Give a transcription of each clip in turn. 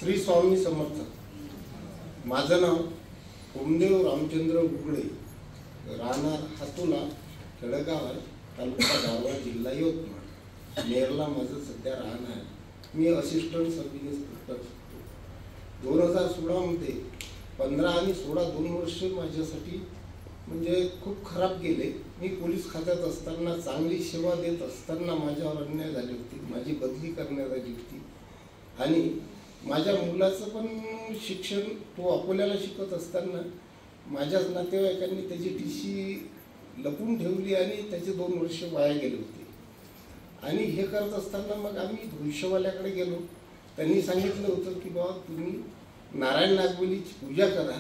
श्री स्वामी समर्थ. माझं नाव ओमदेव रामचंद्र उगळे, राहणार हातुला, खेडगाव आहे, तालुका दारव्हा, जिल्हा यवतमाळ. नेरला माझं सध्या राहणं आहे. मी असिस्टंट सब इन्स्पेक्टर. 2016 मध्ये 15 आणि 16 2 वर्ष माझ्यासाठी म्हणजे खूप खराब गेले. मी पोलीस खात्यात असताना, चांगली सेवा देत असताना माझ्यावर अन्याय झाले होते. माझी बदली करण्यात आली होती आणि माझ्या मुलाचं पण शिक्षण, तो अकोल्याला शिकत असताना माझ्याच नातेवाईकांनी त्याची TC लपून ठेवली आणि त्याचे 2 वर्ष वाया गेले होते. आणि हे करत असताना मग आम्ही भविष्यवाल्याकडे गेलो. त्यांनी सांगितलं होतं की बाबा तुम्ही नारायण नागबलीची पूजा करा.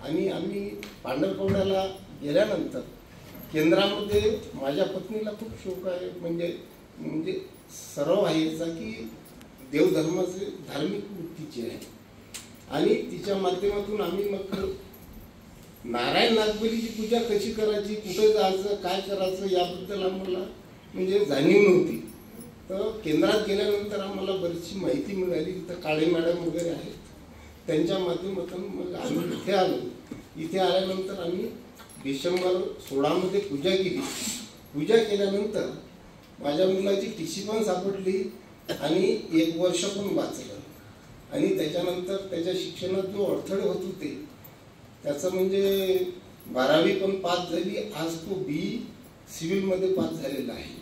आणि आम्ही पांढरकवड्याला गेल्यानंतर केंद्रामध्ये माझ्या पत्नीला खूप शौक आहे, म्हणजे सर्व व्हायचा की देवधर्माचे धार्मिक वृत्तीचे आहे. आणि तिच्या माध्यमातून आम्ही मग नारायण नागबलीची पूजा कशी करायची, कुठे जायचं, काय करायचं याबद्दल आम्हाला म्हणजे जाणीव नव्हती. तर केंद्रात गेल्यानंतर आम्हाला बरीचशी माहिती मिळाली. तिथं काळे मॅडम वगैरे आहेत, त्यांच्या माध्यमातून मग आम्ही इथे आलो. इथे आल्यानंतर आम्ही डिसेंबर 16 मध्ये पूजा केली. पूजा केल्यानंतर माझ्या मुलाची TC पण सापडली आणि 1 वर्ष पण वाचलं. आणि त्याच्यानंतर त्याच्या शिक्षणात जो अडथळे होत होते त्याचं म्हणजे 12वी पण पास झाली. आज तो BE सिव्हिलमध्ये पास झालेला आहे.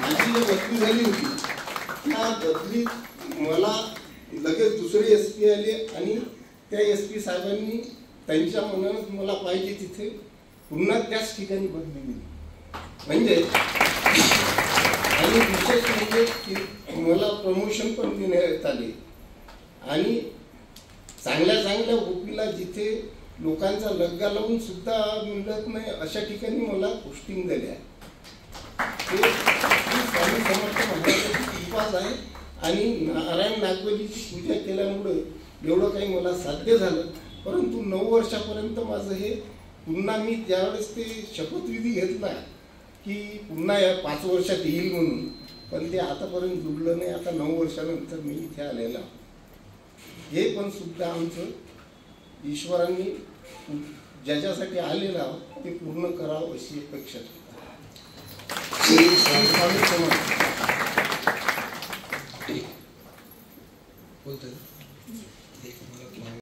माझी जी बदली झाली होती त्या बदलीत मला लगेच दुसरे SP आले आणि त्या SP साहेबांनी त्यांच्या मनात मला पाहिजे तिथे पुन्हा त्याच ठिकाणी बदली दिली. म्हणजे आणि विशेष म्हणजे की मला प्रमोशन पण देण्यात आले. आणि चांगल्या चांगल्या गोपीला जिथे लोकांचा लग्गा लावून सुद्धा मिळत नाही अशा ठिकाणी मला पोस्टिंग झाली आहे. ते स्वामी समर्थ महाराजांची कृपाच आहे. आणि नारायण नागबलीची पूजा केल्यामुळे एवढं काही मला साध्य झालं. परंतु 9 वर्षापर्यंत माझं हे पुन्हा, मी ज्यावेळेस ते शपथविधी घेतला की पुन्हा या 5 वर्षात येईल म्हणून, पण ते आतापर्यंत जुळलं नाही. आता 9 वर्षानंतर मी इथे आलेला. हे पण सुद्धा आमचं ईश्वरांनी ज्याच्यासाठी आलेलं आहोत ते पूर्ण करावं अशी अपेक्षा आहे. बोलतोय.